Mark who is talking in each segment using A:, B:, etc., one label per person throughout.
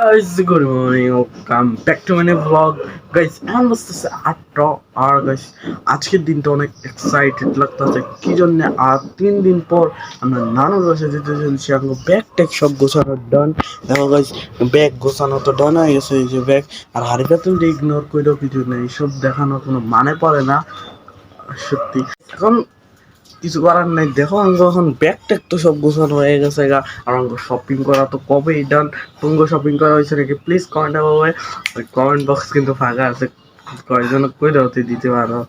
A: Guys, good morning. Welcome back to my new vlog. Guys, এখন বসতেছে 8টা আর guys আজকের দিনটা অনেক এক্সাইটেড লাগতেছে কি জন্য আর 3 দিন পর আমরা নানুর বাসায় যেতে চলছি আমার ব্যাগ ট্যাগ সব গোছানো ডান দেখো guys ব্যাগ গোছানো তো ডান হয়ে গেছে এই যে ব্যাগ আর হারিকা তুলতে ইগনোর করেও কিছু নেই সব দেখানোর কোনো মানে পড়ে না সত্যি এখন কিছু করার নাই দেখো আঙ্গ এখন ব্যাগ ট্যাগ তো সব গোছানো হয়ে গেছে গা আর আঙ্গ শপিং করা তো কবেই ডান তুঙ্গ শপিং করা হয়েছে নাকি প্লিজ কমেন্ট বলবে ওই কমেন্ট বক্স কিন্তু ফাঁকা আছে কয়েকজন কইরা হতে দিতে পারো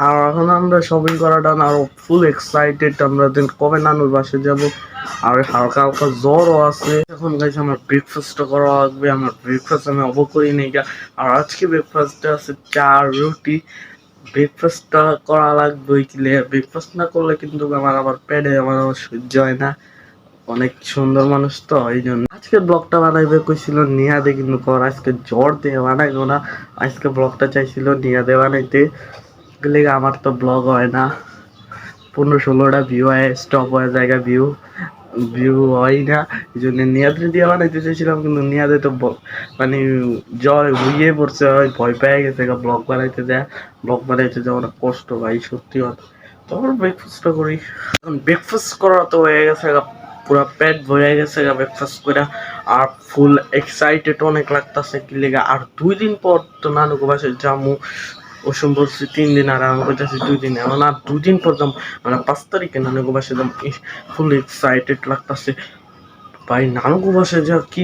A: আর এখন আমরা শপিং করা ডান আর ফুল এক্সাইটেড আমরা দিন কবে নানুর বাসে যাব আর হালকা হালকা জ্বরও আছে এখন গাইছে আমার ব্রেকফাস্টটা করা লাগবে আমার ব্রেকফাস্ট আমি অব করি নেই গা আর আজকে ব্রেকফাস্টে আছে চা রুটি ব্রেকফাস্টটা করা লাগবে কিলে ব্রেকফাস্ট না করলে কিন্তু আমার আবার পেটে আমার সহ্য হয় না অনেক সুন্দর মানুষ তো এই জন্য আজকে ব্লগটা বানাইবে কইছিল নিয়াদে কিন্তু কর আজকে জ্বর দিয়ে বানাইবো না আজকে ব্লগটা চাইছিল নিয়াদে বানাইতে গেলে আমার তো ব্লগ হয় না 15-16টা ভিউ হয় স্টপ হয়ে জায়গা ভিউ ভিউ হয় না এই জন্য নিয়াদে দিয়ে বানাইতে চাইছিলাম কিন্তু নিয়াদে তো মানে জ্বর হইয়ে পড়ছে ভয় পেয়ে গেছে ব্লগ বানাইতে যায় অনেক কষ্ট ভাই সত্যি কথা তখন ব্রেকফাস্টটা করি এখন ব্রেকফাস্ট করা তো হয়ে গেছে পুরা পেট ভরে গেছে ব্রেকফাস্ট করে আর ফুল এক্সাইটেড অনেক লাগতেছে কি লেগে আর 2 দিন পর তো নানুকে বাসায় যামু ওসম বলছি 3 দিন আর আমি কইতাছি 2 দিন এমন আর 2 দিন পর যাম মানে 5 তারিখে নানুকে বাসায় যাম ফুল এক্সাইটেড লাগতেছে ভাই নানুকে বাসায় যা কি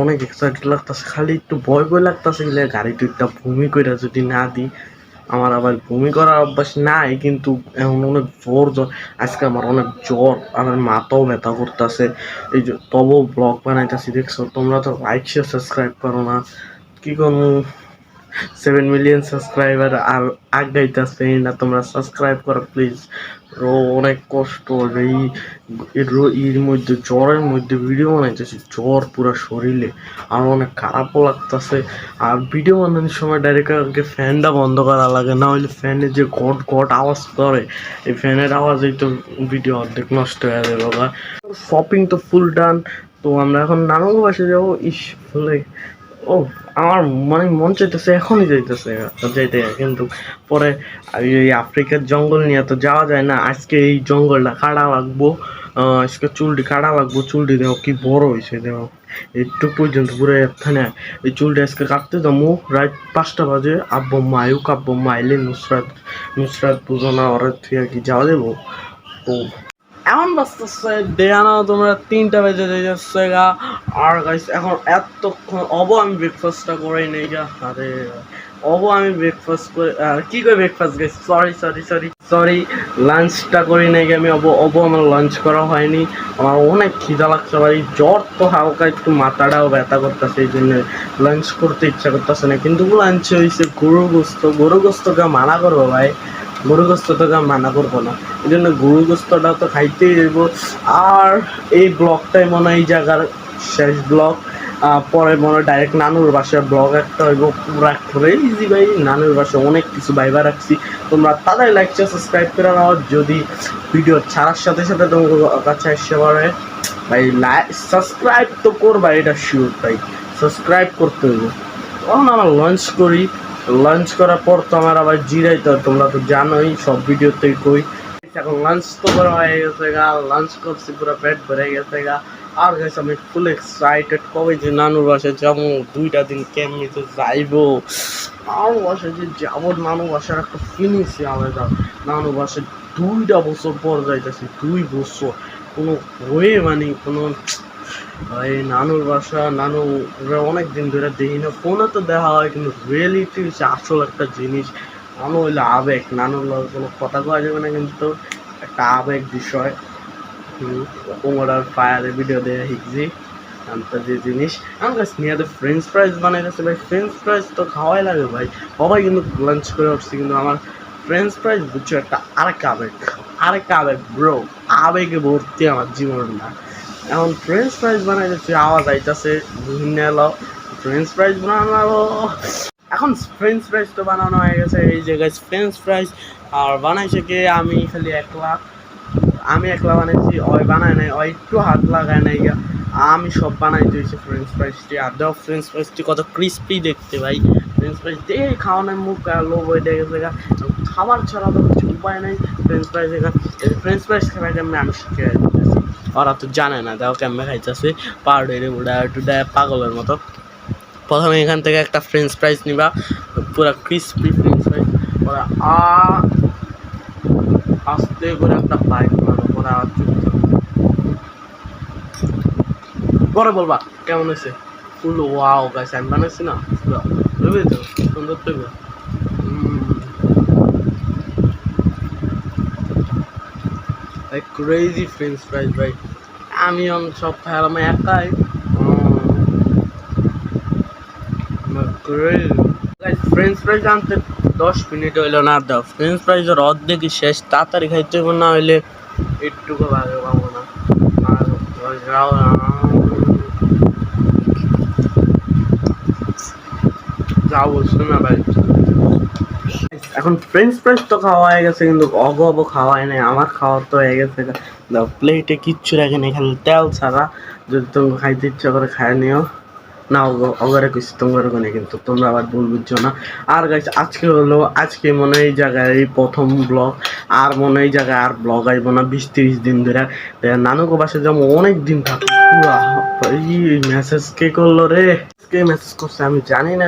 A: অনেক এক্সাইটেড লাগতেছে খালি একটু ভয় ভয় লাগতেছে গাড়িতে একটা ভূমি কইরা যদি না দিই আমার আবার বমি করার অভ্যাস নাই কিন্তু এখন অনেক জ্বর আজকে আমার অনেক জ্বর আমার মাথাও ব্যথা করতেছে এই যে তবু ব্লগ বানাইতেছি দেখছো তোমরা তো লাইক শেয়ার সাবস্ক্রাইব করো না কি করবো 7 মিলিয়ন সাবস্ক্রাইবার আর আগাইতেছে না তোমরা সাবস্ক্রাইব করো প্লিজ অনেক কষ্ট এর মধ্যে জ্বরের মধ্যে ভিডিও বানাইতেছি জ্বর পুরো শরীরে আর অনেক খারাপও লাগতেছে আর ভিডিও বানানোর সময় ডাইরেক্ট আগে ফ্যানটা বন্ধ করা লাগে না হলে ফ্যানের যে ঘট ঘট আওয়াজ করে এই ফ্যানের আওয়াজেই তো ভিডিও অর্ধেক নষ্ট হয়ে যাবে বা শপিং তো ফুল ডান তো আমরা এখন নানুর বাসে যাবো ফুলে ও আমার মানে মন চাইতেছে এখনই যাইতে কিন্তু পরে এই আফ্রিকার জঙ্গল নিয়ে তো যাওয়া যায় না আজকে এই জঙ্গলটা কাটা লাগবো আজকে চুলটি কাটা লাগবো চুলটি দেখো কি বড় হয়েছে দেখো একটু পর্যন্ত পুরো এখানে এই চুলটি আজকে কাটতে যাবো রাত 5টা বাজে আব্বু মাইলে নুসরাত পুজো না ওরা থেকে কি যাওয়া দেবো তো এমন বাজতেছে দেখানো তোমরা 3টা বেজে যাচ্ছে গা আর গাইস এখন এতক্ষণ আমি ব্রেকফাস্টটা করেই নেই গা আরে আমি ব্রেকফাস্ট করে কি করে ব্রেকফাস্ট গাইস সরি লাঞ্চটা করি নাই আমি আমার লাঞ্চ করা হয়নি আমার অনেক খিদা লাগছে ভাই জ্বর তো হালকা একটু মাথাটাও ব্যথা করতেছে এই জন্য লাঞ্চ করতে ইচ্ছা করতেছে না কিন্তু লাঞ্চ হয়েছে গরু গোস্তকে মানা করবো ভাই গরু গোস্ত তোকে মানা করবো না এই জন্য গরু গোস্তটা তো খাইতেই দেবো আর এই ব্লগটাই মনে হয় এই জায়গার শেষ ব্লগ পরে মনে হয় ডাইরেক্ট নানুর বাসার ব্লগ একটা হইব পুরো করে ইজি ভাই নানুর বাসায় অনেক কিছু ভাইবা রাখছি তোমরা তাদের লাইক সাবস্ক্রাইব করে নাও যদি ভিডিও ছাড়ার সাথে সাথে তোমার কাছে আসতে পারে ভাই লাইক সাবস্ক্রাইব তো করবা এটা শিওর ভাই সাবস্ক্রাইব করতে হইব তখন আমার লাঞ্চ করার পর তো আমার আবার জিরাইতে হয় তোমরা তো জানোই সব ভিডিওতে কই এখন লাঞ্চ তো করা হয়ে গেছে গা লাঞ্চ করছি পুরো পেট ভরে গেছে গা আর গেছে আমি ফুল এক্সাইটেড কবে যে নানুর বাসায় যাবো 2টা দিন কেমনিতে যাইবো নানুর বাসায় যে যাবো নানুর বাসার একটা ফিনিশই আলাদা নানুর বাসায় 2টা বছর পর যাইতেছি 2 বছর কোনো হয়ে মানে কোনো এই নানুর বাসা নানু অনেক দিন ধরে দেখি না ফোনে তো দেখা হয় কিন্তু রিয়েলিটি হচ্ছে আসল একটা জিনিস নানু হইলে আবেগ নানুর কোনো কথা কওয়া যাবে না কিন্তু একটা আবেগ বিষয় ওমরার ফায়ারে ভিডিও দিয়ে শিখছি আনতে যে জিনিস আমার কাছে নিয়ে ফ্রেঞ্চ ফ্রাইজ বানাইতেছে ভাই ফ্রেঞ্চ ফ্রাইজ তো খাওয়াই লাগে ভাই সবাই কিন্তু লাঞ্চ করে উঠছি কিন্তু আমার ফ্রেঞ্চ ফ্রাইজ বুঝছো একটা আরেক আবেগ ব্রো আবেগে ভর্তি আমার জীবনটা এখন ফ্রেঞ্চ ফ্রাইজ বানাইতেছি আওয়াজ আইতাছে বিভিন্ন এলো ফ্রেঞ্চ ফ্রাইজ বানাবো এখন ফ্রেঞ্চ ফ্রাইজ তো বানানো হয়ে গেছে এই জায়গায় ফ্রেঞ্চ ফ্রাইজ আর বানাইছে কে আমি খালি একলা বানাইছি ওই বানায় নাই ওই একটু হাত লাগায় নাই আমি সব বানাই দিয়েছি ফ্রেঞ্চ ফ্রাইসটি, আর দাও ফ্রেঞ্চ ফ্রাইসটি কত ক্রিস্পি দেখতে ভাই। ফ্রেঞ্চ ফ্রাইস দিয়ে খাওয়ানোর মুখ লোভ হয়ে দেখেছে, খাবার ছাড়া তো কিছু উপায় নেই। ফ্রেঞ্চ ফ্রাইস ফ্রেঞ্চ ফ্রাইস খাবার কেমন আমি শিখে দিতেছি, ওরা তো জানে না দাও কেমন খাইতেছে পাউডারে উড়া টুডা পাগলের মতো। প্রথমে এখান থেকে একটা ফ্রেঞ্চ ফ্রাইস নিবা, পুরো ক্রিস্পি ফ্রেঞ্চ ফ্রাইস, ওরা আস্তে করে একটা বাইক মারো, ওরা পরে বলবা কেমন হয়েছে। ফুল ওয়াও গাইস, আমি বানাইছি না বুঝলি তো, সুন্দর তো ক্রেজি ফ্রেঞ্চ ফ্রাইস ভাই। আমি সব খাইলাম একাই। ফ্রেঞ্চ ফ্রাইস আনতে 10 মিনিট হইলো না, দাও ফ্রেঞ্চ ফ্রাইসের অর্ধেকই শেষ, তাড়াতাড়ি খাইতে হবে না হইলে একটুকু ভাগে পাবো না। যা বলছো না ভাই। এখন ফ্রেঞ্চ ফ্রাইস তো খাওয়া হয়ে গেছে, কিন্তু অগব খাওয়া হয় নাই, আমার খাওয়া তো হয়ে গেছে। প্লেটে কিচ্ছু রাখেনি, খালি তেল ছাড়া। যদি তোমাকে খাইতে ইচ্ছা করে খায় নিও, না অগরে কিছু তোমার কোনে, কিন্তু তোমরা আবার ভুল বুঝছো না। আর গাইস আজকে মনে হয় এই জায়গায় এই প্রথম ব্লগ, আর মনে হয় এই জায়গায় আর ব্লগ আইব না 20-30 দিন ধরে। নানুকে বাসে যাবো অনেক দিন থাকবো। এই মেসেজ কে করলো রে, কে মেসেজ করছে আমি জানি না,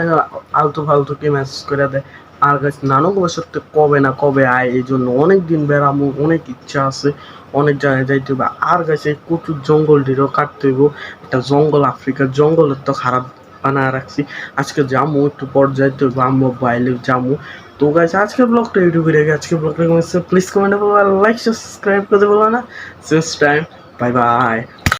A: আলতু ফালতু কে মেসেজ করে দেয়। আর গাছ নানুকে বাসার কবে না কবে আয়, এই জন্য অনেক দিন বেড়ামো, অনেক ইচ্ছা আছে, অনেক জায়গায় যাইতে হবে। আর গাছে প্রচুর জঙ্গলটিরও কাটতে হইব, একটা জঙ্গল আফ্রিকার জঙ্গলের তো খারাপ বানায় রাখছি। আজকে যাবো একটু পর যাইতে হইব, আম্মু বাইলে যাবো। তো গাইছে আজকের ব্লগটা ইউটিউবে রেখে, আজকের ব্লগটা প্লিজ কমেন্টে বলবো, লাইক সাবস্ক্রাইব করে দেবো না। Since time, bye bye.